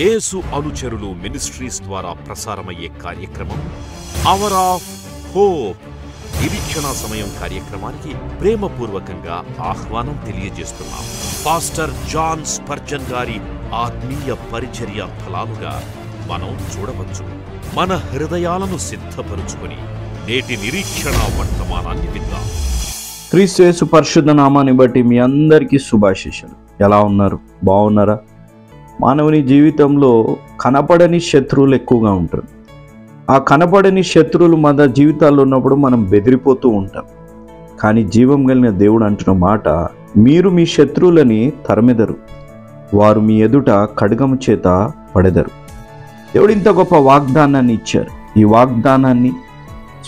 యేసు అనుచరులు మినిస్ట్రీస్ ద్వారా ప్రసారమయ్యే కార్యక్రమం అవర్ ఆఫ్ హోప్. నిరీక్షణ సమయం కార్యక్రమానికి ప్రేమపూర్వకంగా ఆహ్వానం తెలియజేస్తున్నాం. పాస్టర్ జాన్ స్పర్జన్ గారి ఆత్మీయ పరిచర్య ఫలాలుగా మనం చూడవచ్చు. మన హృదయాలను సిద్ధపరుచుకొని నేటి నిరీక్షణ వర్తమానాన్ని విందాం. క్రీస్తు యేసు పరిశుద్ధ నామాన్ని బట్టి మీ అందరికీ శుభాశీస్సులు. ఎలా ఉన్నారు? బాగున్నారా? మానవుని జీవితంలో కనపడని శత్రువులు ఎక్కువగా ఉంటారు. ఆ కనపడని శత్రువులు మన జీవితాల్లో ఉన్నప్పుడు మనం బెదిరిపోతూ ఉంటాం. కానీ జీవం కలిగిన దేవుడు అంటున్న మాట, మీరు మీ శత్రువులని తరిమెదరు, వారు మీ ఎదుట ఖడ్గము చేత పడెదరు. దేవుడు ఇంత గొప్ప వాగ్దానాన్ని ఇచ్చారు. ఈ వాగ్దానాన్ని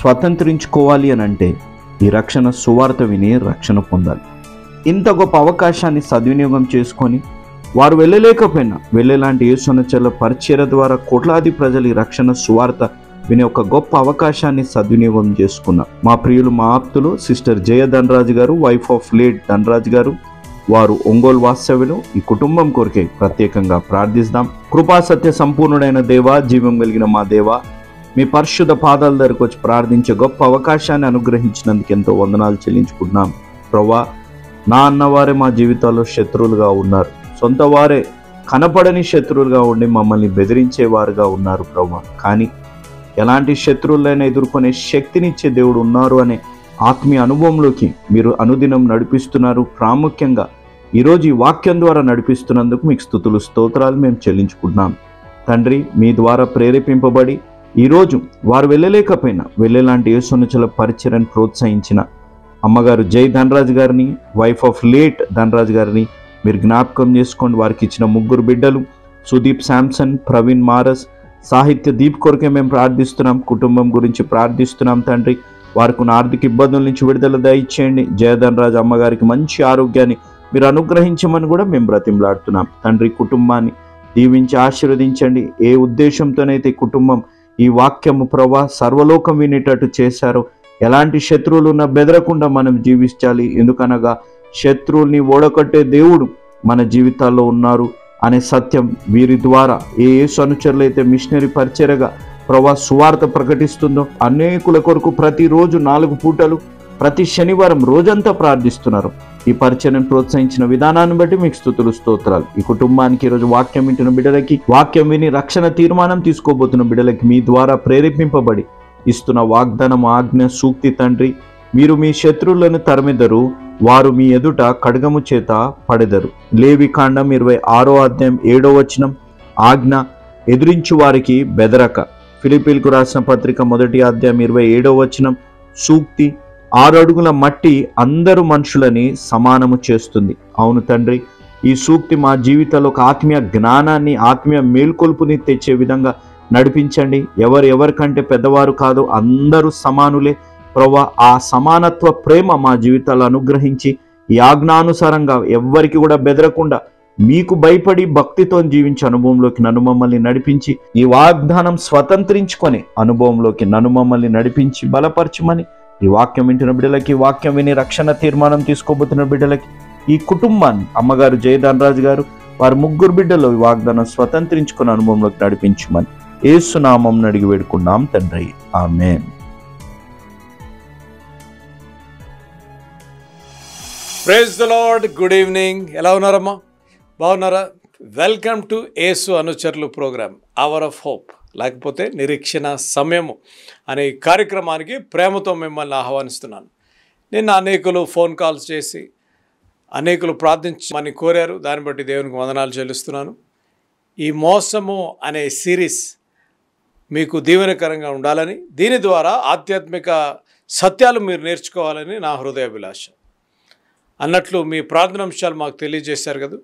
స్వతంత్రించుకోవాలి అని అంటే ఈ రక్షణ సువార్త విని రక్షణ పొందాలి. ఇంత గొప్ప అవకాశాన్ని సద్వినియోగం చేసుకొని వారు వెళ్ళలేకపోయినా వెళ్ళేలాంటి యేసునచల పరిచర్య ద్వారా కోట్లాది ప్రజలు ఈ రక్షణ సువార్త వినే ఒక గొప్ప అవకాశాన్ని సద్వినియోగం చేసుకున్నారు. మా ప్రియులు, మా ఆప్తులు సిస్టర్ జయ ధనరాజు గారు, వైఫ్ ఆఫ్ లేట్ ధనరాజు గారు, వారు ఒంగోలు వాస్తవ్యులు. ఈ కుటుంబం కొరకే ప్రత్యేకంగా ప్రార్థిస్తాం. కృపా సత్య సంపూర్ణుడైన దేవా, జీవం కలిగిన మా దేవా, మీ పరిశుద్ధ పాదాల దగ్గరకు వచ్చి ప్రార్థించే గొప్ప అవకాశాన్ని అనుగ్రహించినందుకు ఎంతో వందనాలు చెల్లించుకుంటున్నాం. ప్రభువా, నా అన్నవారే మా జీవితాల్లో శత్రువులుగా ఉన్నారు. సొంత వారే కనపడని శత్రువులుగా ఉండి మమ్మల్ని బెదిరించేవారుగా ఉన్నారు ప్రభువా. కానీ ఎలాంటి శత్రువులైనా ఎదుర్కొనే శక్తినిచ్చే దేవుడు ఉన్నారు అనే ఆత్మీయ అనుభవంలోకి మీరు అనుదినం నడిపిస్తున్నారు. ప్రాముఖ్యంగా ఈరోజు ఈ వాక్యం ద్వారా నడిపిస్తున్నందుకు మీకు స్తుతులు, స్తోత్రాలు మేము చెల్లించుకుంటున్నాం. తండ్రి, మీ ద్వారా ప్రేరేపింపబడి ఈరోజు వారు వెళ్ళలేకపోయినా వెళ్ళేలాంటి యేసునుచల పరిచర్యను ప్రోత్సహించిన అమ్మగారు జై ధనరాజు గారిని, వైఫ్ ఆఫ్ లేట్ ధనరాజు గారిని మీరు జ్ఞాపకం చేసుకోండి. వారికి ఇచ్చిన 3 బిడ్డలు సుదీప్ శాంసన్, ప్రవీణ్ మారస్, సాహిత్య దీప్ కొరకే మేము ప్రార్థిస్తున్నాం. కుటుంబం గురించి ప్రార్థిస్తున్నాం. తండ్రి, వారికి ఉన్న ఆర్థిక ఇబ్బందుల నుంచి విడుదల దయచేయండి. జయధనరాజు అమ్మగారికి మంచి ఆరోగ్యాన్ని మీరు అనుగ్రహించమని కూడా మేము బ్రతిమలాడుతున్నాం. తండ్రి, కుటుంబాన్ని దీవించి ఆశీర్వదించండి. ఏ ఉద్దేశంతోనైతే కుటుంబం ఈ వాక్యము ప్రభా సర్వలోకం వినేటట్టు చేశారో, ఎలాంటి శత్రువులు ఉన్నా బెదరకుండా మనం జీవించాలి. ఎందుకనగా శత్రువుల్ని ఓడగొట్టే దేవుడు మన జీవితాల్లో ఉన్నారు అనే సత్యం వీరి ద్వారా ఏ యేసు అనుచరులైతే మిషనరీ పరిచర్యగా ప్రభా సువార్త ప్రకటిస్తుందో అనేకుల కొరకు ప్రతిరోజు 4 పూటలు ప్రతి శనివారం రోజంతా ప్రార్థిస్తున్నారు. ఈ పరిచర్యను ప్రోత్సహించిన విధానాన్ని బట్టి మీకు స్తుతులు, స్తోత్రాలు. ఈ కుటుంబానికి ఈరోజు వాక్యం వింటున్న బిడ్డలకి, వాక్యం విని రక్షణ తీర్మానం తీసుకోబోతున్న బిడ్డలకి మీ ద్వారా ప్రేరేపింపబడి ఇస్తున్న వాగ్దానం, ఆజ్ఞ, సూక్తి తండ్రి, మీరు మీ శత్రువులను తరిమెదరు, వారు మీ ఎదుట ఖడ్గము చేత పడెదరు. లేవికాండం 26వ అధ్యాయం 7వ వచనం, ఆజ్ఞ ఎదురించు వారికి బెదరక. ఫిలిప్పీలకు రాసిన పత్రిక 1వ అధ్యాయం 27వ వచనం, సూక్తి 6 అడుగుల మట్టి అందరు మనుషులని సమానము చేస్తుంది. అవును తండ్రి, ఈ సూక్తి మా జీవితంలో ఒక ఆత్మీయ జ్ఞానాన్ని, ఆత్మీయ మేల్కొల్పుని తెచ్చే విధంగా నడిపించండి. ఎవరికంటే పెద్దవారు కాదు, అందరూ సమానులే ప్రభువా. ఆ సమానత్వ ప్రేమ మా జీవితాలు అనుగ్రహించి ఈ ఆజ్ఞానుసారంగా ఎవ్వరికి కూడా బెదరకుండా మీకు భయపడి భక్తితో జీవించే అనుభవంలోకి నన్ను మమ్మల్ని నడిపించి, ఈ వాగ్దానం స్వతంత్రించుకొని అనుభవంలోకి నన్ను మమ్మల్ని నడిపించి బలపరచమని ఈ వాక్యం వింటున్న బిడ్డలకి, వాక్యం విని రక్షణ తీర్మానం తీసుకోబోతున్న బిడ్డలకి, ఈ కుటుంబాన్ని అమ్మగారు జయ ధనరాజు గారు, వారి 3 బిడ్డలు ఈ వాగ్దానం స్వతంత్రించుకుని అనుభవంలోకి నడిపించమని యేసు నామం అడిగి వేడుకున్నాం తండ్రి, amen. Praise the Lord. Good evening. ఎలా ఉన్నారమ్మా? బాగున్నారా? వెల్కమ్ టు యేసు అనుచరులు ప్రోగ్రామ్ అవర్ ఆఫ్ హోప్, లేకపోతే నిరీక్షణ సమయము అనే ఈ కార్యక్రమానికి ప్రేమతో మిమ్మల్ని ఆహ్వానిస్తున్నాను. నిన్న అనేకులు ఫోన్ కాల్స్ చేసి అనేకులు ప్రార్థించమని కోరారు. దాన్ని బట్టి దేవునికి వందనాలు చెల్లిస్తున్నాను. ఈ మోసము అనే సిరీస్ మీకు దీవెనకరంగా ఉండాలని, దీని ద్వారా ఆధ్యాత్మిక సత్యాలు మీరు నేర్చుకోవాలని నా హృదయాభిలాష. అన్నట్లు మీ ప్రార్థనాంశాలు మాకు తెలియజేశారు కదా,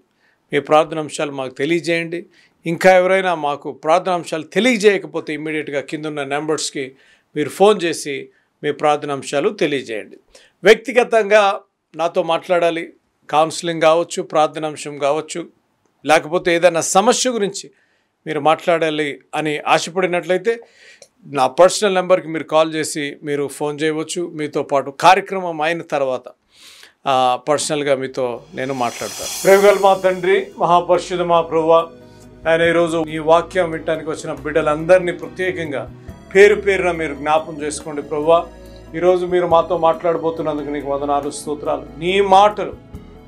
మీ ప్రార్థనాంశాలు మాకు తెలియజేయండి. ఇంకా ఎవరైనా మాకు ప్రార్థనాంశాలు తెలియజేయకపోతే ఇమ్మీడియట్గా కిందున్న నెంబర్స్కి మీరు ఫోన్ చేసి మీ ప్రార్థనాంశాలు తెలియజేయండి. వ్యక్తిగతంగా నాతో మాట్లాడాలి, కౌన్సిలింగ్ కావచ్చు, ప్రార్థనాంశం కావచ్చు, లేకపోతే ఏదైనా సమస్య గురించి మీరు మాట్లాడాలి అని ఆశపడినట్లయితే నా పర్సనల్ నెంబర్కి మీరు కాల్ చేసి మీరు ఫోన్ చేయవచ్చు. మీతో పాటు కార్యక్రమం అయిన తర్వాత పర్సనల్గా మీతో నేను మాట్లాడతాను. ప్రేమగల మా తండ్రి, మహాపరిశుద్ధ మా ప్రభువా, ఆయన ఈరోజు ఈ వాక్యం వినటానికి వచ్చిన బిడ్డలందరినీ ప్రత్యేకంగా పేరు పేరున మీరు జ్ఞాపం చేసుకోండి ప్రభువా. ఈరోజు మీరు మాతో మాట్లాడబోతున్నందుకు నీకు వందనాలు, స్తోత్రాలు. నీ మాటలు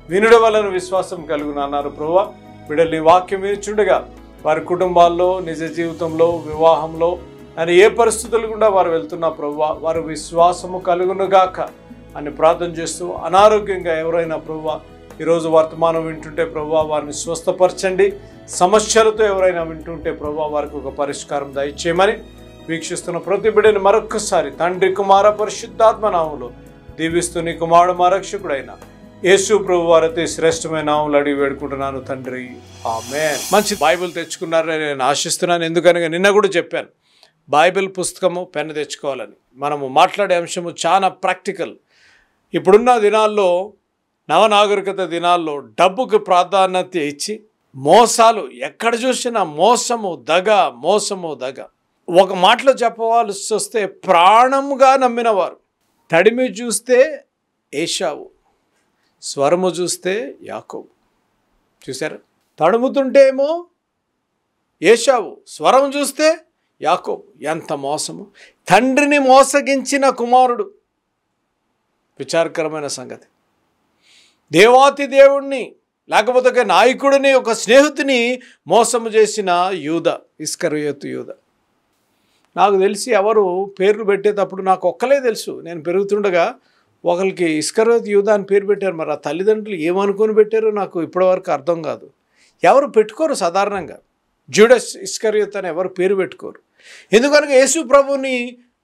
వినుడ వలన విశ్వాసం కలుగును అన్నారు ప్రభువా. బిడ్డలు నీ వాక్యం వినిచుండగా వారి కుటుంబాల్లో, నిజ జీవితంలో, వివాహంలో అని ఏ పరిస్థితులు గుండా వారు వెళ్తున్నా ప్రభువా, వారి విశ్వాసము కలుగునుగాక అని ప్రార్థన చేస్తూ, అనారోగ్యంగా ఎవరైనా ప్రభువా ఈరోజు వర్తమానం వింటుంటే ప్రభువా వారిని స్వస్థపరచండి. సమస్యలతో ఎవరైనా వింటుంటే ప్రభువా వారికి ఒక పరిష్కారం దయచేయమని వీక్షిస్తున్న ప్రతి బిడ్డని మరొక్కసారి తండ్రి, కుమార, పరిశుద్ధాత్మ నామములో దీవిస్తూ నీ కుమారుడు మా రక్షకుడైన యేసు ప్రభు వారి శ్రేష్టమైన నామములో అడిగి వేడుకుంటున్నాను తండ్రి, ఆమేన్. మంచి బైబిల్ తెచ్చుకున్నారని నేను ఆశిస్తున్నాను. ఎందుకనగా నిన్న కూడా చెప్పాను, బైబిల్ పుస్తకము, పెన్ను తెచ్చుకోవాలని. మనము మాట్లాడే అంశము చాలా ప్రాక్టికల్. ఇప్పుడున్న దినాల్లో, నవనాగరికత దినాల్లో డబ్బుకు ప్రాధాన్యత ఇచ్చి మోసాలు ఎక్కడ చూసినా మోసము, దగ. ఒక మాటలో చెప్పవలసి వస్తే ప్రాణముగా నమ్మినవారు. తడిమి చూస్తే ఏశావు, స్వరము చూస్తే యాకోబు. చూసారా? తడుముతుంటే ఏమో ఏశావు, స్వరం చూస్తే యాకోబు. ఎంత మోసము! తండ్రిని మోసగించిన కుమారుడు. విచారకరమైన సంగతి. దేవాతి దేవుణ్ణి, లేకపోతే ఒక నాయకుడిని, ఒక స్నేహితుని మోసము చేసిన యూద, ఇస్కరియోతు యూద. నాకు తెలిసి ఎవరు పేర్లు పెట్టేటప్పుడు నాకు ఒక్కలే తెలుసు. నేను పెరుగుతుండగా ఒకరికి ఇస్కరియోతు యూద అని పేరు పెట్టారు. మరి ఆ తల్లిదండ్రులు ఏమనుకొని పెట్టారో నాకు ఇప్పటివరకు అర్థం కాదు. ఎవరు పెట్టుకోరు సాధారణంగా. జూడస్ ఇస్కరియోతు అని ఎవరు పేరు పెట్టుకోరు. ఎందుకనగా యేసు ప్రభుని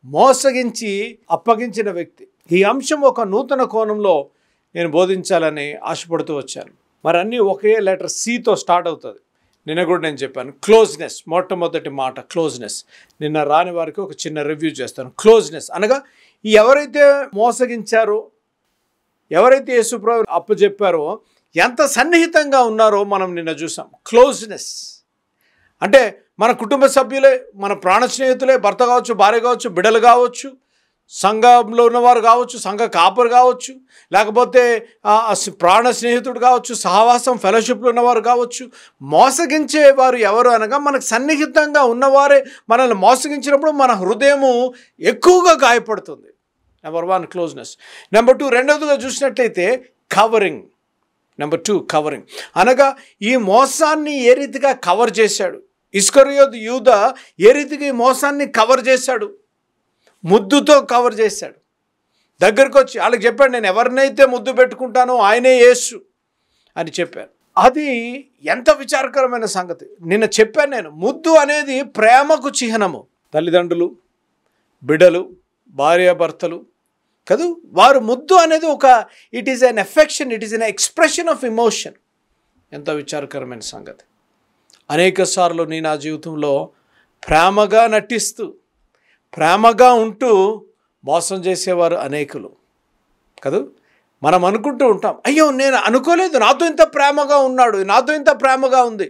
మోసగించి అప్పగించిన వ్యక్తి. ఈ అంశం ఒక నూతన కోణంలో నేను బోధించాలని ఆశపడుతూ వచ్చాను. మరి అన్నీ ఒకే లెటర్ సితో స్టార్ట్ అవుతుంది. నిన్న కూడా నేను చెప్పాను, క్లోజ్నెస్. మొట్టమొదటి మాట క్లోజ్నెస్. నిన్న రాని వారికి ఒక చిన్న రివ్యూ చేస్తాను. క్లోజ్నెస్ అనగా ఎవరైతే మోసగించారో, ఎవరైతే యేసు ప్రభు అప్పచెప్పారో ఎంత సన్నిహితంగా ఉన్నారో మనం నిన్న చూసాం. క్లోజ్నెస్ అంటే మన కుటుంబ సభ్యులే, మన ప్రాణ స్నేహితులే, భర్త కావచ్చు, భార్య కావచ్చు, బిడ్డలు కావచ్చు, సంఘంలో ఉన్నవారు కావచ్చు, సంఘ కాపరు కావచ్చు, లేకపోతే ప్రాణ స్నేహితుడు కావచ్చు, సహవాసం ఫెలోషిప్లో ఉన్నవారు కావచ్చు. మోసగించేవారు ఎవరు అనగా మనకు సన్నిహితంగా ఉన్నవారే మనల్ని మోసగించినప్పుడు మన హృదయము ఎక్కువగా గాయపడుతుంది. Number 1 closeness. నెంబర్ 2 రెండవదిగా చూసినట్లయితే కవరింగ్. నెంబర్ 2 కవరింగ్ అనగా ఈ మోసాన్ని ఏ రీతిగా కవర్ చేశాడు. ఇస్కరియోతు యూద ఏ రీతిగా ఈ మోసాన్ని కవర్ చేశాడు. ముద్దుతో కవర్ చేశాడు. దగ్గరకు వచ్చి వాళ్ళకి చెప్పాడు, నేను ఎవరినైతే ముద్దు పెట్టుకుంటానో ఆయనే యేసు అని చెప్పాను. అది ఎంత విచారకరమైన సంగతి. నిన్న చెప్పాను నేను, ముద్దు అనేది ప్రేమకు చిహ్నము. తల్లిదండ్రులు, బిడ్డలు, భార్యాభర్తలు కదూ, వారు ముద్దు అనేది ఒక it is an affection, it is an expression of emotion. ఎంత విచారకరమైన సంగతి. అనేక సార్లు నేను నా జీవితంలో ప్రేమగా నటిస్తూ, ప్రేమగా ఉంటూ మోసం చేసేవారు అనేకులు కదూ. మనం అనుకుంటూ ఉంటాం, అయ్యో నేను అనుకోలేదు, నాతో ఇంత ప్రేమగా ఉన్నాడు, నాతో ఇంత ప్రేమగా ఉంది,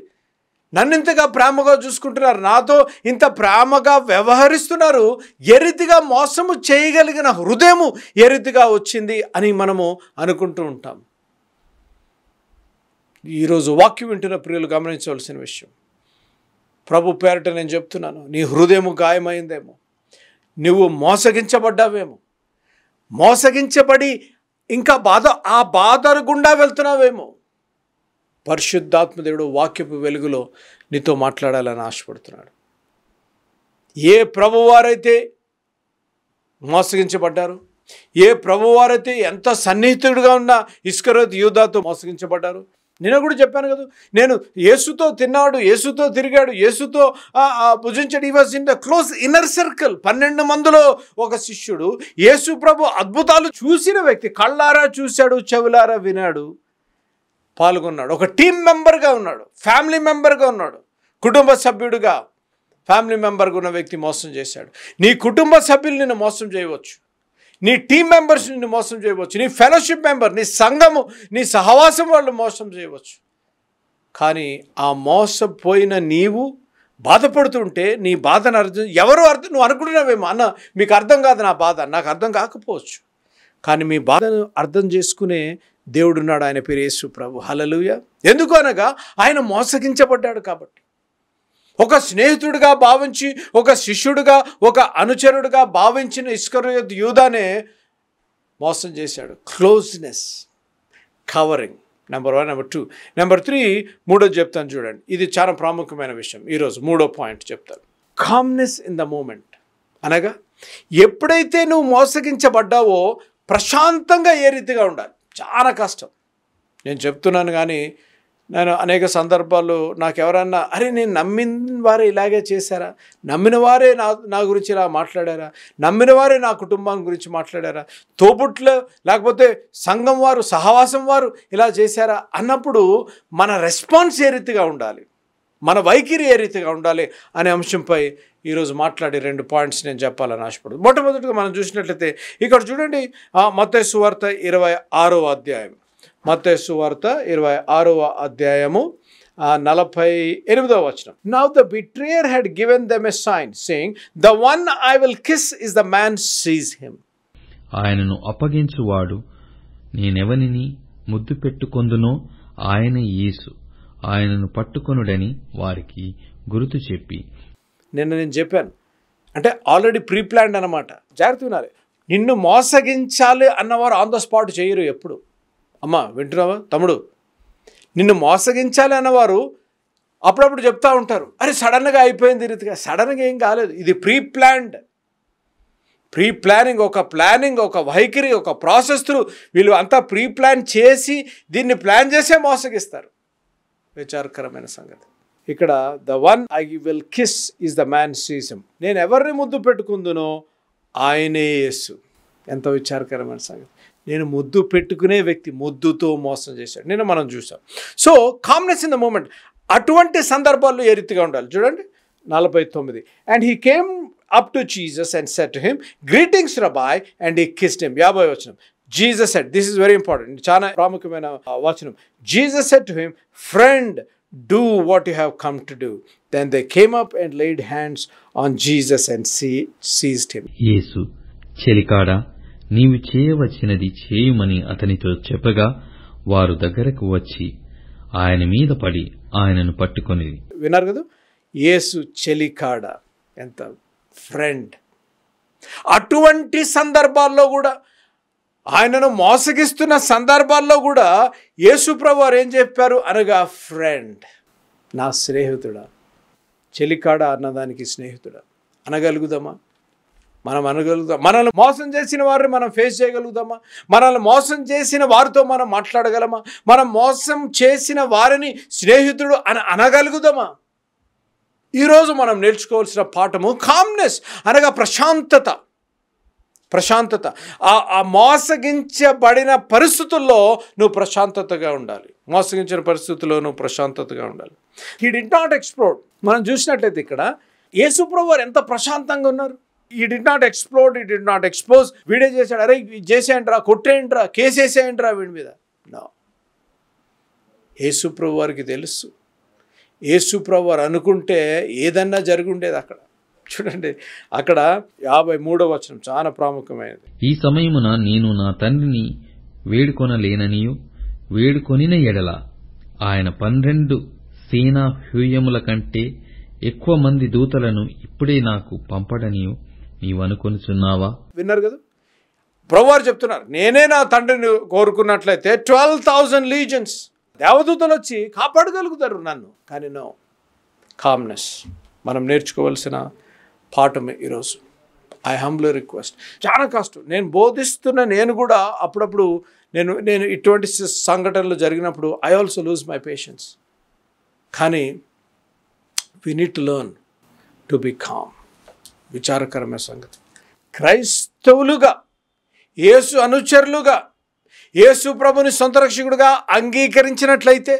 నన్ను ఇంతగా ప్రేమగా చూసుకుంటున్నారు, నాతో ఇంత ప్రేమగా వ్యవహరిస్తున్నారు. ఏ రీతిగా మోసము చేయగలిగిన హృదయము ఏ రీతిగా వచ్చింది అని మనము అనుకుంటూ ఉంటాం. ఈరోజు వాక్యం వింటున్న ప్రియులు గమనించవలసిన విషయం, ప్రభు పేరట నేను చెప్తున్నాను, నీ హృదయము గాయమైందేమో, నువ్వు మోసగించబడ్డావేమో, మోసగించబడి ఇంకా ఆ బాధ గుండా వెళ్తున్నావేమో. పరిశుద్ధాత్మదేవుడు వాక్యపు వెలుగులో నీతో మాట్లాడాలని ఆశపడుతున్నాడు. ఏ ప్రభువారైతే మోసగించబడ్డారు, ఏ ప్రభువారైతే ఎంత సన్నిహితుడిగా ఉన్న ఇస్కరియోతు యూదాతో మోసగించబడ్డారు. నేను కూడా చెప్పాను కదా, నేను యేసుతో తిన్నాడు, యేసుతో తిరిగాడు, యేసుతో భుజించాడు. ఈ was in the close inner circle. 12 మందిలో ఒక శిష్యుడు, యేసు ప్రభు అద్భుతాలు చూసిన వ్యక్తి, కళ్ళారా చూశాడు, చెవులారా వినాడు, పాల్గొన్నాడు. ఒక టీం మెంబర్గా ఉన్నాడు, ఫ్యామిలీ మెంబర్గా ఉన్నాడు, కుటుంబ సభ్యుడిగా ఫ్యామిలీ మెంబర్గా ఉన్న వ్యక్తి మోసం చేశాడు. నీ కుటుంబ సభ్యులు నిన్ను మోసం చేయవచ్చు, నీ టీం మెంబర్స్ నిన్ను మోసం చేయవచ్చు, నీ ఫెలోషిప్ మెంబర్, నీ సంఘము, నీ సహవాసం వాళ్ళు మోసం చేయవచ్చు. కానీ ఆ మోసపోయిన నీవు బాధపడుతుంటే నీ బాధను నువ్వు అనుకుంటున్నావేమో, అన్న మీకు అర్థం కాదు నా బాధ, నాకు అర్థం కాకపోవచ్చు, కానీ మీ బాధను అర్థం చేసుకునే దేవుడున్నాడు. ఆయన పేరు యేసు ప్రభు. హల్లెలూయా. ఎందుకు అనగా ఆయన మోసగించబడ్డాడు కాబట్టి. ఒక స్నేహితుడిగా భావించి, ఒక శిష్యుడిగా, ఒక అనుచరుడిగా భావించిన ఇస్కరియోతు యూదానే మోసం చేశాడు. Closeness, covering. Number 1. Number 2. Number 3, మూడోది చెప్తాను చూడండి. ఇది చాలా ప్రాముఖ్యమైన విషయం. ఈరోజు మూడో పాయింట్ చెప్తాను. Calmness in the moment. అనగా ఎప్పుడైతే నువ్వు మోసగించబడ్డావో ప్రశాంతంగా ఏ రీతిగా ఉండాలి. చాలా కష్టం. నేను చెప్తున్నాను కానీ నేను అనేక సందర్భాల్లో నాకు ఎవరన్నా, అరే నేను నమ్మిన వారే ఇలాగే చేశారా, నమ్మిన వారే నా గురించి ఇలా మాట్లాడారా, నమ్మిన వారే నా కుటుంబం గురించి మాట్లాడారా, తోబుట్లు లేకపోతే సంఘం వారు, సహవాసం వారు ఇలా చేశారా అన్నప్పుడు మన రెస్పాన్స్ ఏ రీతిగా ఉండాలి, మన వైఖరి ఏ రీతిగా ఉండాలి అనే అంశంపై ఈరోజు మాట్లాడి 2 పాయింట్స్ నేను చెప్పాలని ఆశపడుతుంది. మొట్టమొదటిగా మనం చూసినట్లయితే ఇక్కడ చూడండి, మత్తయి సువార్త 26వ అధ్యాయం. మత్తయి సువార్త 26వ అధ్యాయము 48వ వచనం. Now the betrayer had given them a sign, saying, "The one I will kiss is the man, seize him." ఆయనను అప్పగించువాడు నేనెవనిని ముద్దు పెట్టుకొందునో ఆయన యేసు, ఆయనను పట్టుకొనుడని వారికి గుర్తు చెప్పి. నేను చెప్పాను అంటే ఆల్రెడీ ప్రీ ప్లాన్డ్ అనమాట. జాగ్రత్త వినాలి. నిన్ను మోసగించాలి అన్నవారు ఆన్ ద స్పాట్ చేయరు ఎప్పుడు. అమ్మా వింటున్నావా తమ్ముడు? నిన్ను మోసగించాలి అన్నవారు అప్పుడప్పుడు చెప్తా ఉంటారు, అరే సడన్గా అయిపోయింది రీతిగా. సడన్గా ఏం కాలేదు. ఇది ప్రీ ప్లానింగ్, ఒక ప్లానింగ్, ఒక వైఖరి, ఒక ప్రాసెస్ త్రూ వీళ్ళు అంతా ప్రీ ప్లాన్ చేసి దీన్ని ప్లాన్ చేసే మోసగిస్తారు. విచారకరమైన సంగతి. ఇక్కడ the one I will kiss is the man seize him. నేను ఎవరిని ముద్దు పెట్టుకుందునో ఆయనే యేసు. ఎంత విచారకరమైన సంగతి. నేను ముద్దు పెట్టుకునే వ్యక్తి ముద్దుతో మోసం చేశాడు. నేను మనం చూసాం. So calmness in the moment. అటువంటి సందర్భాల్లో ఏ రీతిగా ఉండాలి చూడండి. 49. And he came up to Jesus and said to him, "Greetings, Rabbi," and he kissed him. 50వ వచనం. Jesus said, this is very important, చాలా ప్రాముఖ్యమైన వచనం. Jesus said to him, "Friend, do what you have come to do." Then they came up and laid hands on Jesus and seized him. యేసు, చెలికాడా, నీవు చేయవలసినది చేయుమని అతనితో చెప్పగా వారు దగ్గరకు వచ్చి ఆయన మీద పడి ఆయనను పట్టుకొని. విన్నారు కదా, యేసు చెలికాడ, ఎంత ఫ్రెండ్. అటువంటి సందర్భాల్లో కూడా, ఆయనను మోసగిస్తున్న సందర్భాల్లో కూడా యేసు ప్రభు వారు ఏం చెప్పారు అనగా, ఫ్రెండ్, నా స్నేహితుడా. చెలికాడ అన్నదానికి స్నేహితుడా అనగలుగుదామా? మనం అనగలుగుతాం? మనల్ని మోసం చేసిన వారిని మనం ఫేస్ చేయగలుగుతామా? మనల్ని మోసం చేసిన వారితో మనం మాట్లాడగలమా? మనం మోసం చేసిన వారిని స్నేహితుడు అని అనగలుగుదామా? ఈరోజు మనం నేర్చుకోవాల్సిన పాఠము కామ్నెస్ అనగా ప్రశాంతత. ఆ మోసగించబడిన పరిస్థితుల్లో నువ్వు ప్రశాంతతగా ఉండాలి. మోసగించిన పరిస్థితుల్లో నువ్వు ప్రశాంతతగా ఉండాలి. He did not explode. మనం చూసినట్లయితే ఇక్కడ యేసు ప్రభువు వారు ఎంత ప్రశాంతంగా ఉన్నారు. ఈ డిడ్ నాట్ ఎక్స్ప్లోడ్, ఈ డిడ్ నాట్ ఎక్స్పోజ్. వీడే చేశాడు, అరే చేసేయండిరా, కొట్టేయండిరా, కేసేసేయండిరా వీడి మీద. నో, యేసు ప్రభు వారికి తెలుసు. యేసు ప్రభు వారు అనుకుంటే ఏదన్నా జరిగి ఉండేది. అక్కడ చూడండి, అక్కడ 53వ వచనం చాలా ప్రాముఖ్యమైనది. ఈ సమయమున నేను నా తండ్రిని వేడుకొనలేననియు, వేడుకొనిన ఎడల ఆయన 12 సేనా హ్యూయముల కంటే ఎక్కువ మంది దూతలను ఇప్పుడే నాకు పంపడనియు నీవనుకొనుచున్నావా? విన్నారు కదా, ప్రభువారు చెప్తున్నారు, నేనే నా తండ్రిని కోరుకున్నట్లయితే 12,000 లీజన్స్ దేవదూతలు వచ్చి కాపాడగలుగుతారు నన్ను. కానీ నో, కామ్నెస్ మనం నేర్చుకోవాల్సిన పాఠమే ఈరోజు. I humbly request. చాలా కష్టం. నేను బోధిస్తున్న నేను కూడా అప్పుడప్పుడు నేను ఇటువంటి సంఘటనలు జరిగినప్పుడు I also lose my patience. కానీ we need to learn to be calm. విచారకరమైన సంగతి. క్రైస్తవులుగా, యేసు అనుచరులుగా, యేసు ప్రభుని సొంత రక్షకుడుగా అంగీకరించినట్లయితే,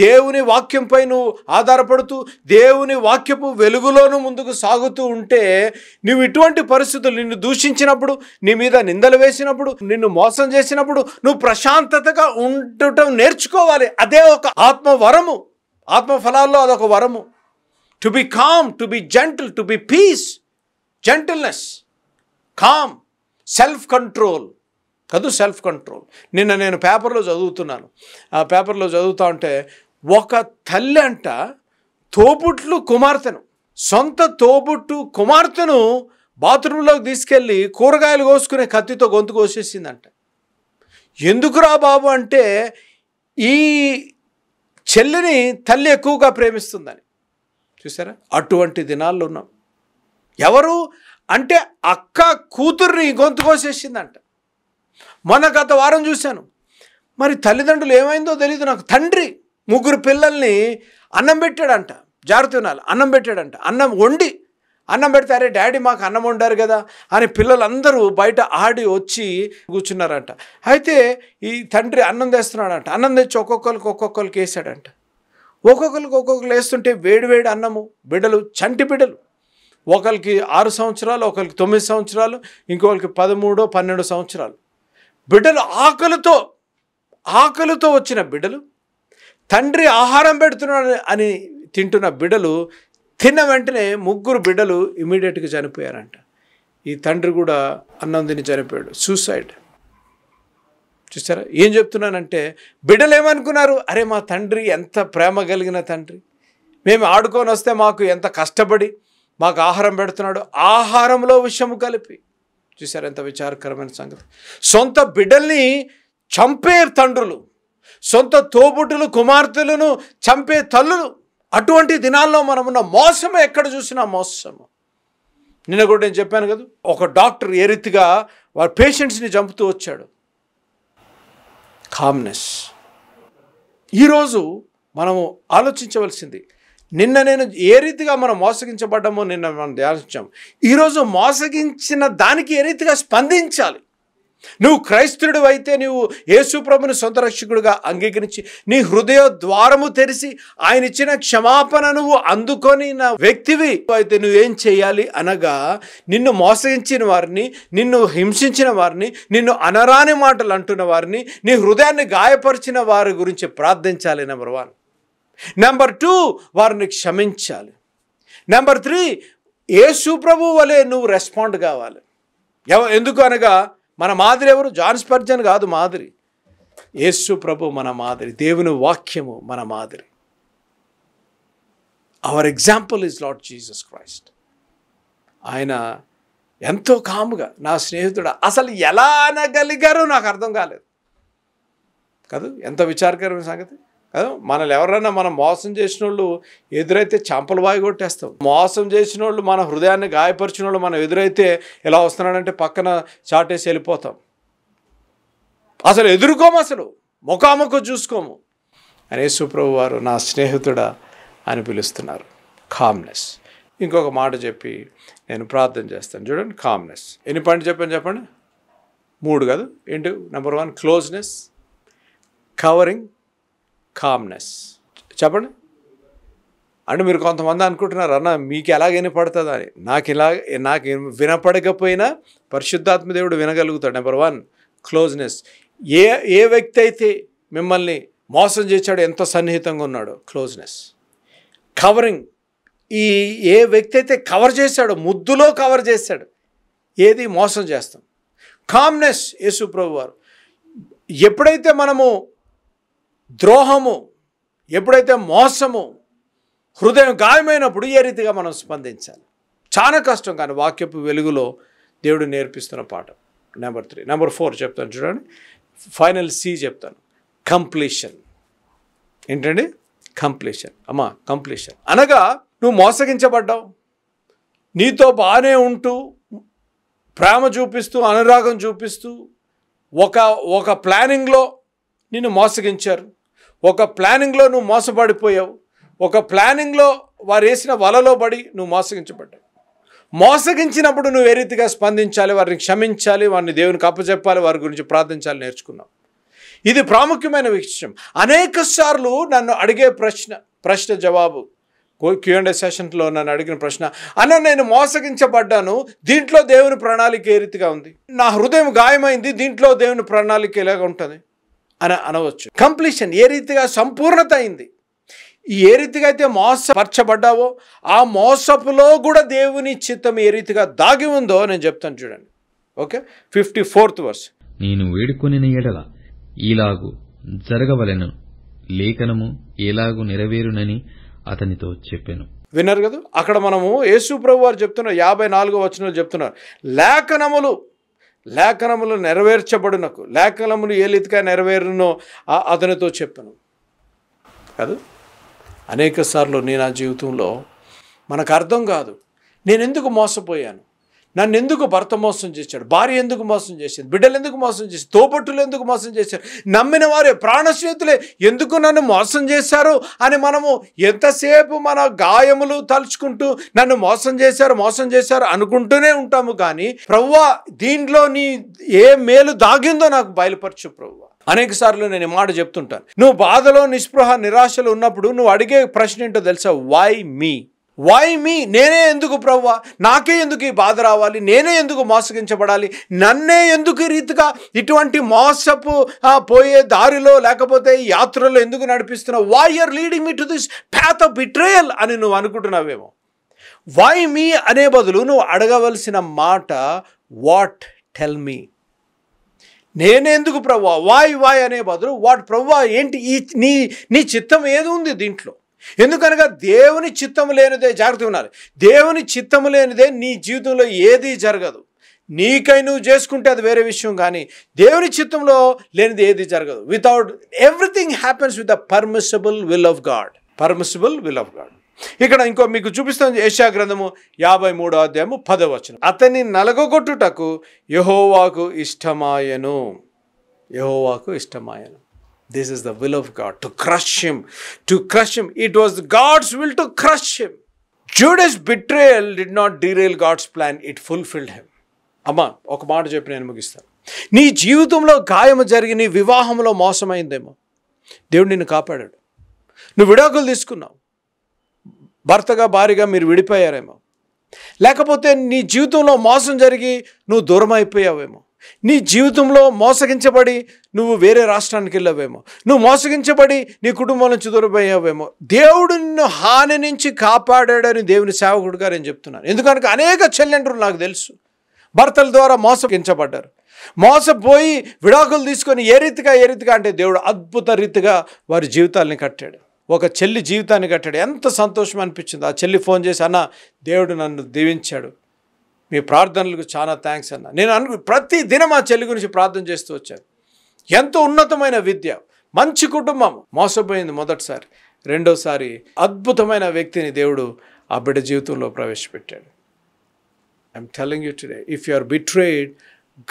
దేవుని వాక్యంపై నువ్వు ఆధారపడుతూ దేవుని వాక్యపు వెలుగులోనూ ముందుకు సాగుతూ ఉంటే, నువ్వు ఇటువంటి పరిస్థితులు, నిన్ను దూషించినప్పుడు, నీ మీద నిందలు వేసినప్పుడు, నిన్ను మోసం చేసినప్పుడు నువ్వు ప్రశాంతతగా ఉండటం నేర్చుకోవాలి. అదే ఒక ఆత్మవరము. ఆత్మఫలాల్లో అదొక వరము. To be calm, to be gentle, to be peace, gentleness, calm, self-control. కాదు, సెల్ఫ్ కంట్రోల్. నేను పేపర్లో చదువుతున్నాను. ఆ పేపర్లో చదువుతా ఉంటే ఒక తల్లి అంట తోబుట్లు కుమార్తెను, సొంత తోబుట్టు కుమార్తెను బాత్రూంలోకి తీసుకెళ్ళి కూరగాయలు కోసుకునే కత్తితో గొంతు కోసేసిందంట. ఎందుకురా బాబు అంటే ఈ చెల్లిని తల్లి ఎక్కువగా ప్రేమిస్తుందని. చూసారా, అటువంటి దినాల్లో ఉన్నాం. ఎవరు అంటే అక్క కూతుర్ని గొంతు కోసేసిందంట. మొన్న గత వారం చూశాను. మరి తల్లిదండ్రులు ఏమైందో తెలియదు నాకు. తండ్రి 3 పిల్లల్ని అన్నం పెట్టాడంట. జాగ్రత్త వినాలి, అన్నం పెట్టాడంట. అన్నం వండి అన్నం పెడితే అరే డాడీ మాకు అన్నం వండారు కదా అని పిల్లలందరూ బయట ఆడి వచ్చి కూర్చున్నారంట. అయితే ఈ తండ్రి అన్నం తెస్తున్నాడంట. అన్నం తెచ్చి ఒక్కొక్కరికి వేసాడంట. ఒక్కొక్కరు వేస్తుంటే వేడివేడి అన్నము. బిడ్డలు చంటి బిడ్డలు, ఒకరికి 6 సంవత్సరాలు, ఒకరికి 9 సంవత్సరాలు, ఇంకొకరికి 13, 12 సంవత్సరాలు. బిడ్డలు ఆకలితో వచ్చిన బిడ్డలు, తండ్రి ఆహారం పెడుతున్నాడు అని తింటున్న బిడ్డలు, తిన్న వెంటనే 3 బిడ్డలు ఇమీడియట్గా చనిపోయారంట. ఈ తండ్రి కూడా అన్నం తిని చనిపోయాడు, సూసైడ్. చూసారా, ఏం చెప్తున్నానంటే బిడ్డలు ఏమనుకున్నారు, అరే మా తండ్రి ఎంత ప్రేమ కలిగిన తండ్రి, మేము ఆడుకొని వస్తే మాకు ఎంత కష్టపడి మాకు ఆహారం పెడుతున్నాడు, ఆహారంలో విషము కలిపి. చూసారు ఎంత విచారకరమైన సంగతి. సొంత బిడ్డల్ని చంపే తండ్రులు, సొంత తోబుట్టులు కుమార్తెలను చంపే తల్లులు. అటువంటి దినాల్లో మనమున్న మోసమే, ఎక్కడ చూసినా మోసము. నిన్న కూడా నేను చెప్పాను కదా, ఒక డాక్టర్ ఏ రీతిగా వారి పేషెంట్స్ని చంపుతూ వచ్చాడు. కామ్నెస్. ఈరోజు మనము ఆలోచించవలసింది, నిన్న నేను ఏ రీతిగా మనం మోసగించబడ్డామో నిన్న మనం ధ్యానించాం. ఈరోజు మోసగించిన దానికి ఏ రీతిగా స్పందించాలి. నువ్వు క్రైస్తవుడు అయితే నువ్వు యేసు ప్రభుని సొంత రక్షకుడిగా అంగీకరించి నీ హృదయ ద్వారము తెరిచి ఆయన ఇచ్చిన క్షమాపణ నువ్వు అందుకొని నా వ్యక్తివి అయితే నువ్వేం చేయాలి అనగా, నిన్ను మోసగించిన వారిని, నిన్ను హింసించిన వారిని, నిన్ను అనరాని మాటలు అంటున్న వారిని, నీ హృదయాన్ని గాయపరిచిన వారి గురించి ప్రార్థించాలి. నెంబర్ 1. నెంబర్ 2, వారిని క్షమించాలి. నెంబర్ 3, యేసు ప్రభు వలె నువ్వు రెస్పాండ్ కావాలి. ఎందుకు అనగా మన మాదిరి ఎవరు? జాన్ స్పర్జన్ కాదు మాదిరి, యేసు ప్రభు మన మాదిరి, దేవుని వాక్యము మన మాదిరి. Our example is Lord Jesus Christ. ఆయన ఎంతో కాముగా, నా స్నేహితుడు అసలు ఎలా అనగలిగారో నాకు అర్థం కాలేదు కాదు. ఎంత విచారకరమైన సంగతి కాదు. మనల్ని ఎవరన్నా మనం మోసం చేసిన వాళ్ళు ఎదురైతే చంపలు వాయి కొట్టేస్తాం. మోసం చేసిన వాళ్ళు, మన హృదయాన్ని గాయపరిచిన వాళ్ళు మనం ఎదురైతే ఎలా వస్తున్నాడంటే పక్కన చాటేసి వెళ్ళిపోతాం. అసలు ఎదుర్కోము, అసలు ముఖాముఖం చూసుకోము. అని యేసు ప్రభు వారు నా స్నేహితుడా అని పిలుస్తున్నారు. కామ్నెస్. ఇంకొక మాట చెప్పి నేను ప్రార్థన చేస్తాను. చూడండి, కామ్నెస్. ఎన్ని పాయింట్ చెప్పండి. 3 కాదు. ఏంటి? Number 1 closeness, covering, calmness. చెప్పండి. అంటే మీరు కొంతమంది అనుకుంటున్నారు, అన్న మీకు ఎలాగ వినపడుతుందా అని. నాకు వినపడకపోయినా పరిశుద్ధాత్మ దేవుడు వినగలుగుతాడు. Number 1 closeness. ఏ వ్యక్తి అయితే మిమ్మల్ని మోసం చేశాడో, ఎంత సన్నిహితంగా ఉన్నాడో, క్లోజ్నెస్. కవరింగ్. ఏ వ్యక్తి అయితే కవర్ చేశాడో, ముద్దులో కవర్ చేశాడు, ఏది మోసం చేస్తాం. కామ్నెస్. యేసు ప్రభు వారు ఎప్పుడైతే మనము ద్రోహము, ఎప్పుడైతే మోసము, హృదయం గాయమైనప్పుడు ఏ రీతిగా మనం స్పందించాలి. చాలా కష్టం, కానీ వాక్యపు వెలుగులో దేవుడు నేర్పిస్తున్న పాఠం. నెంబర్ 3. నెంబర్ 4 చెప్తాను చూడండి. ఫైనల్ C చెప్తాను. కంప్లీషన్. ఏంటండి? కంప్లీషన్. కంప్లీషన్ అనగా నువ్వు మోసగించబడ్డావు, నీతో బాగానే ఉంటూ ప్రేమ చూపిస్తూ అనురాగం చూపిస్తూ ఒక ప్లానింగ్లో నిన్ను మోసగించారు, ఒక ప్లానింగ్లో నువ్వు మోసపడిపోయావు, ఒక ప్లానింగ్లో వారు వేసిన వలలో పడి నువ్వు మోసగించబడ్డావు. మోసగించినప్పుడు నువ్వు ఏ రీతిగా స్పందించాలి, వారిని క్షమించాలి, వారిని దేవునికి అప్పచెప్పాలి, వారి గురించి ప్రార్థించాలి నేర్చుకున్నావు. ఇది ప్రాముఖ్యమైన విషయం. అనేక సార్లు నన్ను అడిగే ప్రశ్న జవాబు Q&A సెషన్లో నన్ను అడిగిన ప్రశ్న, అన్న నేను మోసగించబడ్డాను, దీంట్లో దేవుని ప్రణాళిక ఏ రీతిగా ఉంది, నా హృదయం గాయమైంది, దీంట్లో దేవుని ప్రణాళిక ఎలాగ ఉంటుంది అని అనవచ్చు. కంప్లీషన్. ఏ రీతిగా సంపూర్ణత అయింది. ఏ రీతిగా అయితే మోసపరచబడ్డావో ఆ మోసపులో కూడా దేవుని చిత్తం ఏ రీతిగా దాగి ఉందో నేను చెప్తాను చూడండి. Okay, 54th verse. నేను వేడుకొనిన ఎడల ఈలాగు జరగవలెను, లేఖనము ఎలాగు నెరవేరునని అతనితో చెప్పెను. విన్నారు కదా, అక్కడ మనము యేసు ప్రభు వారు చెప్తున్నారు, 54వ వచనంలో చెప్తున్నారు, లేఖనములు నెరవేర్చబడునకు, లేఖనములు ఏ రీతిగా నెరవేరునో అతనితో చెప్పాను కాదు. అనేక సార్లు నేను ఆ జీవితంలో మనకు అర్థం కాదు, నేను ఎందుకు మోసపోయాను, నన్ను ఎందుకు భర్త మోసం చేశాడు, భార్య ఎందుకు మోసం చేశాడు, బిడ్డలు ఎందుకు మోసం చేశారు, తోబట్టులు ఎందుకు మోసం చేశారు, నమ్మిన వారే ప్రాణ స్నేహితులే ఎందుకు నన్ను మోసం చేశారు అని మనము ఎంతసేపు మన గాయములు తలుచుకుంటూ నన్ను మోసం చేశారు అనుకుంటూనే ఉంటాము. కానీ ప్రభువా, దీంట్లో నీ ఏ మేలు దాగిందో నాకు బయలుపరచు ప్రభువా. అనేక సార్లు నేను ఈ మాట చెప్తుంటాను, నువ్వు బాధలో, నిస్పృహ, నిరాశలో ఉన్నప్పుడు నువ్వు అడిగే ప్రశ్న ఏంటో తెలుసా? Why me? నేనే ఎందుకు ప్రభువా, నాకే ఎందుకు ఈ బాధ రావాలి, నేనే ఎందుకు మోసగించబడాలి, నన్నే ఎందుకు ఈ రీతిగా ఇటువంటి మోసపు పోయే దారిలో లేకపోతే యాత్రలో ఎందుకు నడిపిస్తున్నావు? Why are leading me to this path of betrayal అని నువ్వు అనుకుంటున్నావేమో. వై మీ అనే బదులు నువ్వు అడగవలసిన మాట వాట్, టెల్ మీ. నేనెందుకు ప్రభువా, వై అనే బదులు వాట్, ప్రభువా ఏంటి నీ చిత్తం ఏది ఉంది దీంట్లో? ఎందుకనగా దేవుని చిత్తము లేనిదే, జాగ్రత్తగా ఉన్నారు, దేవుని చిత్తము లేనిదే నీ జీవితంలో ఏది జరగదు. నీకై నువ్వు చేసుకుంటే అది వేరే విషయం, కానీ దేవుని చిత్తంలో లేనిది ఏది జరగదు. Without everything happens with the permissible will of God. ఇక్కడ ఇంకో మీకు చూపిస్తాను, యెషయా గ్రంథము 53వ అధ్యాయము 10వ వచనం. అతన్ని నలగొట్టుటకు యెహోవాకు ఇష్టమాయెను. This is the will of God, to crush him. It was God's will to crush him. Judas' betrayal did not derail God's plan, it fulfilled him. అమ్మా, ఒక మాట చెప్పి నేను ముగిస్తాను. నీ జీవితంలో గాయము జరిగి నీ వివాహంలో మోసమైందేమో, దేవుడు నిన్ను కాపాడాడు. నువ్వు విడాకులు తీసుకున్నావు, భర్తగా భార్యగా మీరు విడిపోయారేమో, లేకపోతే నీ జీవితంలో మోసం జరిగి నువ్వు దూరం అయిపోయావేమో, నీ జీవితంలో మోసగించబడి నువ్వు వేరే రాష్ట్రానికి వెళ్ళావేమో, నువ్వు మోసగించబడి నీ కుటుంబం నుంచి దూరమయ్యావేమో. దేవుడు నిన్ను హాని నుంచి కాపాడాడని దేవుని సేవకుడుగా నేను చెప్తున్నాను. ఎందుకనగా అనేక చెల్లెండ్రులు నాకు తెలుసు భర్తల ద్వారా మోసగించబడ్డారు. మోసపోయి విడాకులు తీసుకొని ఏ రీతిగా అంటే దేవుడు అద్భుత రీతిగా వారి జీవితాలని కట్టాడు. ఒక చెల్లి జీవితాన్ని కట్టాడు. ఎంత సంతోషం అనిపించింది. ఆ చెల్లి ఫోన్ చేసి, అన్న దేవుడు నన్ను దీవించాడు, మీ ప్రార్థనలకు చాలా థ్యాంక్స్ అన్న. నేను ప్రతి దినం ఆ చెల్లి గురించి ప్రార్థన చేస్తూ వచ్చాను. ఎంతో ఉన్నతమైన విద్య, మంచి కుటుంబం. మోసపోయింది మొదటిసారి, రెండోసారి అద్భుతమైన వ్యక్తిని దేవుడు ఆ బిడ్డ జీవితంలో ప్రవేశపెట్టాడు. I'm telling you today, if you are betrayed,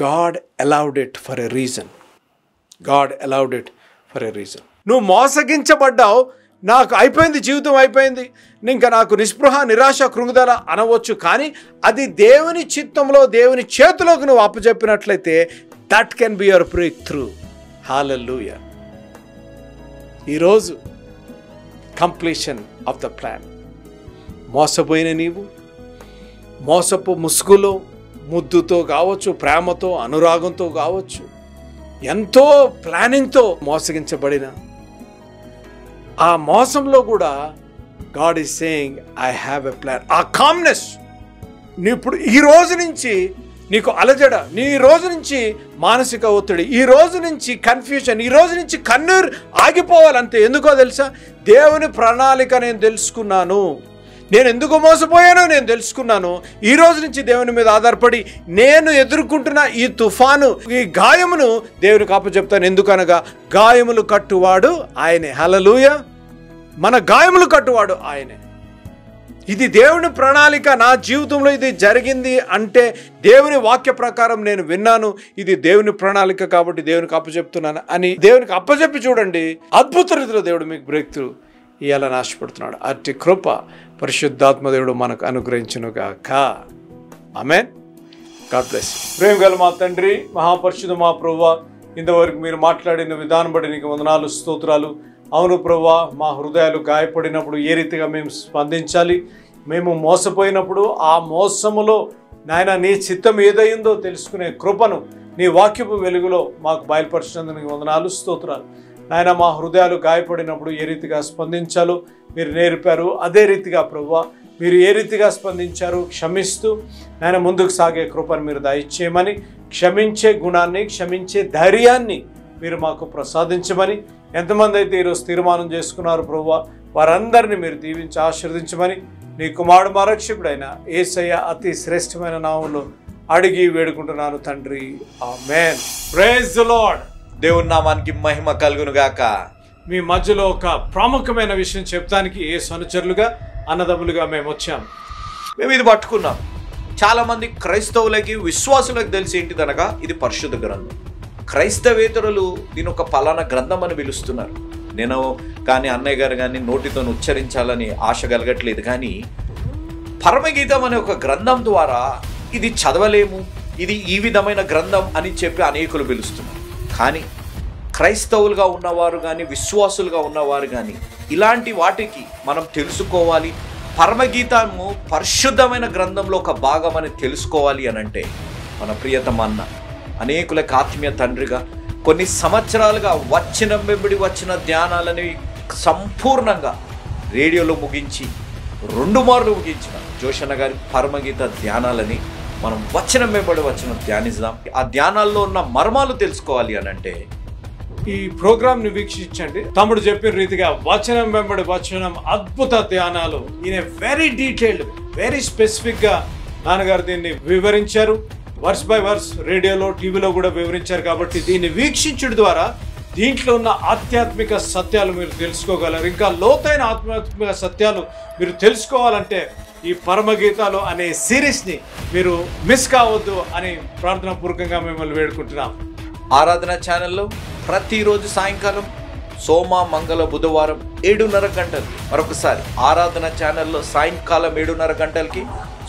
God allowed it for a reason. నువ్వు మోసగించబడ్డావు, నాకు అయిపోయింది, జీవితం అయిపోయింది, ఇంకా నాకు నిస్పృహ, నిరాశ, కృంగుదల అనవచ్చు. కానీ అది దేవుని చిత్తంలో, దేవుని చేతిలోకి నువ్వు అప్పచెప్పినట్లయితే that can be your breakthrough. Hallelujah. ఈరోజు కంప్లీషన్ ఆఫ్ ద ప్లాన్. మోసపోయిన నీవు, మోసపు ముసుగులో, ముద్దుతో కావచ్చు, ప్రేమతో, అనురాగంతో కావచ్చు, ఎంతో ప్లానింగ్తో మోసగించబడిన ఆ మోసంలో కూడా God is saying I have a plan. ఆ కామ్నెస్, నీ ఇప్పుడు ఈ రోజు నుంచి నీకు అలజడ, నీ రోజు నుంచి మానసిక ఒత్తిడి, ఈ రోజు నుంచి కన్ఫ్యూజన్, ఈ రోజు నుంచి కన్నీరు ఆగిపోవాలంతే. ఎందుకో తెలుసా? దేవుని ప్రణాళిక నేను తెలుసుకున్నాను. నేను ఎందుకు మోసపోయానో నేను తెలుసుకున్నాను. ఈ రోజు నుంచి దేవుని మీద ఆధారపడి నేను ఎదుర్కొంటున్న ఈ తుఫాను, ఈ గాయమును దేవునికి అప్పచెప్తాను. ఎందుకనగా గాయములు కట్టువాడు ఆయనే. హల్లెలూయా. మన గాయములు కట్టువాడు ఆయనే. ఇది దేవుని ప్రణాళిక. నా జీవితంలో ఇది జరిగింది అంటే దేవుని వాక్య ప్రకారం నేను విన్నాను, ఇది దేవుని ప్రణాళిక కాబట్టి దేవునికి అప్పచెప్తున్నాను అని దేవునికి అప్పచెప్పి చూడండి, అద్భుత రీతిలో దేవుడు మీకు బ్రేక్ త్రూ ఇయ్యాలని ఆశపడుతున్నాడు. అట్టి కృప పరిశుద్ధాత్మ దేవుడు మనకు అనుగ్రహించునుగాక. ఆమేన్. God bless you. ప్రేమ గల మా తండ్రి, మహాపరిశుద్ధ మా ప్రభువా, ఇంతవరకు మీరు మాట్లాడిన విధానం బట్టి నీకు వందనాలు, స్తోత్రాలు. అవును ప్రభువా, మా హృదయాలు గాయపడినప్పుడు ఏ రీతిగా మేము స్పందించాలి, మేము మోసపోయినప్పుడు ఆ మోసములో నాయన నీ చిత్తం ఏదైందో తెలుసుకునే కృపను నీ వాక్యపు వెలుగులో మాకు బయలుపరిచినందుకు నీకు వందనాలు, స్తోత్రాలు. నాయన మా హృదయాలు గాయపడినప్పుడు ఏ రీతిగా స్పందించాలో మీరు నేర్పారు. అదే రీతిగా ప్రభువా మీరు ఏ రీతిగా స్పందించారు క్షమిస్తూ నాయన ముందుకు సాగే కృపను మీరు దయచేయమని, క్షమించే గుణాన్ని, క్షమించే ధైర్యాన్ని మీరు మాకు ప్రసాదించమని, ఎంతమంది అయితే ఈరోజు తీర్మానం చేసుకున్నారు ప్రభువా వారందరినీ మీరు దీవించి ఆశీర్వదించమని నీ కుమారుడు మా రక్షకుడైన యేసయ్య అతి శ్రేష్టమైన నామంలో అడిగి వేడుకుంటున్నాను తండ్రి, ఆమేన్. Praise the lord. దేవుని నామానికి మహిమ కలుగును గాక. మీ మధ్యలో ఒక ప్రాముఖ్యమైన విషయం చెప్తానికి యేసు అనుచరులుగా అన్నదమ్ములుగా మేము వచ్చాము. మేము ఇది పట్టుకున్నాం. చాలా మంది క్రైస్తవులకి విశ్వాసులకు తెలిసి ఏంటిదనగా ఇది పరిశుద్ధ గ్రంథం. క్రైస్తవేతరులు దీని ఒక పలానా గ్రంథం అని పిలుస్తున్నారు. నేను కానీ అన్నయ్య గారు కానీ నోటితో ఉచ్చరించాలని ఆశ కలగట్లేదు. కానీ పరమగీతం అనే ఒక గ్రంథం ద్వారా ఇది చదవలేము, ఇది ఈ విధమైన గ్రంథం అని చెప్పి అనేకులు పిలుస్తున్నారు. కానీ క్రైస్తవులుగా ఉన్నవారు కానీ విశ్వాసులుగా ఉన్నవారు కానీ ఇలాంటి వాటికి మనం తెలుసుకోవాలి, పరమగీతము పరిశుద్ధమైన గ్రంథంలో ఒక భాగం అని తెలుసుకోవాలి అని అంటే మన ప్రియతమ అన్న అనేకులకు ఆత్మీయ తండ్రిగా కొన్ని సంవత్సరాలుగా వచ్చిన ధ్యానాలని సంపూర్ణంగా రేడియోలో ముగించి 2 మార్లు ముగించిన జోషన్న గారి పరమగీత ధ్యానాలని మనం వచనం ధ్యానిద్దాం. ఆ ధ్యానాల్లో ఉన్న మర్మాలు తెలుసుకోవాలి అని అంటే ఈ ప్రోగ్రామ్ ని వీక్షించండి. తమ్ముడు చెప్పిన రీతిగా వచనం వెంబడి వచనం అద్భుత ధ్యానాలు ఈయన వెరీ డీటెయిల్డ్, వెరీ స్పెసిఫిక్ గా నాన్నగారు దీన్ని వివరించారు. వర్స్ బై వర్స్ రేడియోలో టీవీలో కూడా వివరించారు. కాబట్టి దీన్ని వీక్షించడం ద్వారా దీంట్లో ఉన్న ఆధ్యాత్మిక సత్యాలు మీరు తెలుసుకోగలరు. ఇంకా లోతైన ఆధ్యాత్మిక సత్యాలు మీరు తెలుసుకోవాలంటే ఈ పరమగీతాలు అనే సిరీస్ని మీరు మిస్ కావద్దు అని ప్రార్థనాపూర్వకంగా మిమ్మల్ని వేడుకుంటున్నాం. ఆరాధన ఛానల్లో ప్రతిరోజు సాయంకాలం సోమ మంగళ బుధవారం 7:30 గంటలకి, మరొకసారి ఆరాధన ఛానల్లో సాయంకాలం 7:30 గంటలకి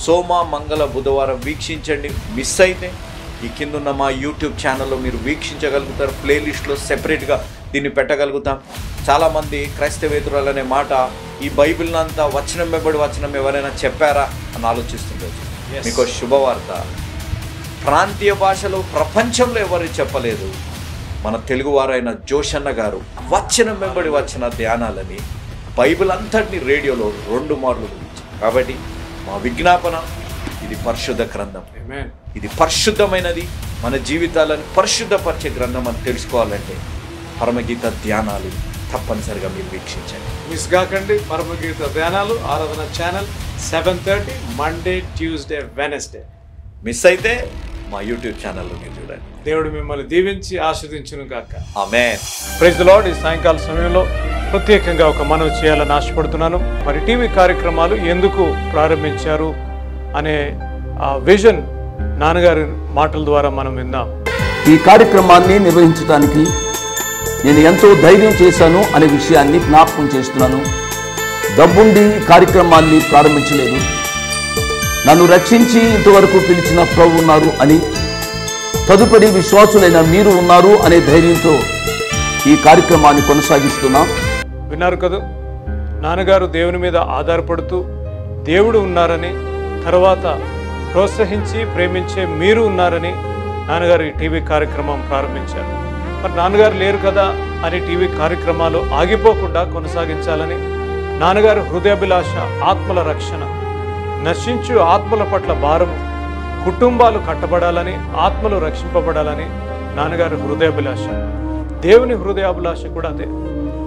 సోమ మంగళ బుధవారం వీక్షించండి. మిస్ అయితే ఈ కిందున్న మా యూట్యూబ్ ఛానల్లో మీరు వీక్షించగలుగుతారు. ప్లేలిస్ట్లో సెపరేట్గా దీన్ని పెట్టగలుగుతాం. చాలామంది క్రైస్తవేతరులు అనే మాట ఈ బైబిల్ని అంతా వచనం వెంబడి వచనం ఎవరైనా చెప్పారా అని ఆలోచిస్తుండొచ్చు. మీకు శుభవార్త, ప్రాంతీయ భాషలో ప్రపంచంలో ఎవరు చెప్పలేదు. మన తెలుగువారైన జోషన్న గారు వచనం వెంబడి వచ్చిన ధ్యానాలని బైబిల్ అంతటిని రేడియోలో 2 మార్లు గురించారు. కాబట్టి మా విజ్ఞాపన, ఇది పరిశుద్ధ గ్రంథం, ఇది పరిశుద్ధమైనది, మన జీవితాలను పరిశుద్ధపరిచే గ్రంథం అని తెలుసుకోవాలంటే పరమగీత ధ్యానాలు తప్పనిసరిగా మీరు వీక్షించండి. మిస్ కాకండి. పరమగీత ధ్యానాలు ఆరాధన channel 7:30 Monday, Tuesday, Wednesday. Miss అయితే మా యూట్యూబ్ ఛానల్లో మీరు చూడండి. దేవుడు మిమ్మల్ని దీవించి ఆశీర్వదించును గాక. ఆమేన్. Praise the Lord. ఈ సాయంకాల సమయంలో ప్రత్యేకంగా ఒక మనవి చేయాలని ఆశపడుతున్నాను. మరి టీవీ కార్యక్రమాలు ఎందుకు ప్రారంభించారు అనే ఆ విజన్ నాన్నగారి మాటల ద్వారా మనం విందాం. ఈ కార్యక్రమాన్ని నిర్వహించడానికి నేను ఎంతో ధైర్యం చేశాను అనే విషయాన్ని జ్ఞాపకం చేస్తున్నాను. డబ్బుండి కార్యక్రమాన్ని ప్రారంభించలేదు. నన్ను రక్షించి ఇంతవరకు పిలిచిన ప్రభు ఉన్నారు అని, తదుపరి విశ్వాసులైన మీరు ఉన్నారు అనే ధైర్యంతో ఈ కార్యక్రమాన్ని కొనసాగిస్తున్నాం. విన్నారు కదా, నాన్నగారు దేవుని మీద ఆధారపడుతూ దేవుడు ఉన్నారని, తర్వాత ప్రోత్సహించి ప్రేమించే మీరు ఉన్నారని నాన్నగారు ఈ టీవీ కార్యక్రమం ప్రారంభించారు. మరి నాన్నగారు లేరు కదా అని టీవీ కార్యక్రమాలు ఆగిపోకుండా కొనసాగించాలని, నాన్నగారు హృదయాభిలాష ఆత్మల రక్షణ, నశించు ఆత్మల పట్ల భారము, కుటుంబాలు కట్టబడాలని, ఆత్మలు రక్షింపబడాలని నాన్నగారు హృదయాభిలాష. దేవుని హృదయాభిలాష కూడా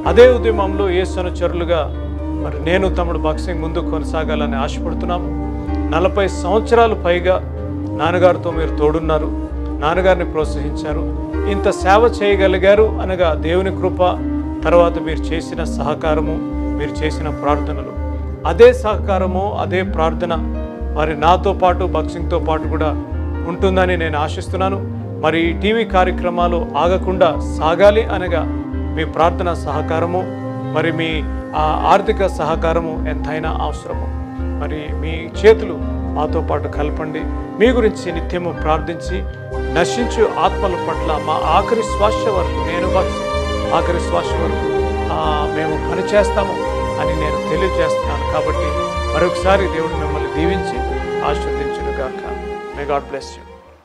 అదే ఉద్యమంలో యేసు అనుచరులుగా మరి నేను తమ్ముడు బాక్సింగ్ ముందుకు కొనసాగాలని ఆశపడుతున్నాము. 40 సంవత్సరాలు పైగా నాన్నగారితో మీరు తోడున్నారు, నాన్నగారిని ప్రోత్సహించారు, ఇంత సేవ చేయగలిగారు అనగా దేవుని కృప, తర్వాత మీరు చేసిన సహకారము, మీరు చేసిన ప్రార్థనలు, అదే సహకారము అదే ప్రార్థన మరి నాతో పాటు బాక్సింగ్తో పాటు కూడా ఉంటుందని నేను ఆశిస్తున్నాను. మరి ఈ టీవీ కార్యక్రమాలు ఆగకుండా సాగాలి అనగా మీ ప్రార్థన సహకారము, మరి మీ ఆర్థిక సహకారము ఎంతైనా అవసరము. మరి మీ చేతులు మాతో పాటు కలపండి. మీ గురించి నిత్యము ప్రార్థించి నశించు ఆత్మల పట్ల మా ఆఖరి శ్వాస వరకు, నేను బాక్సింగ్ ఆఖరి శ్వాస వరకు మేము పనిచేస్తాము అని నేను తెలియజేస్తున్నాను. కాబట్టి మరొకసారి దేవుడు మిమ్మల్ని దీవించి ఆశీర్వదించును గాక. May God bless you.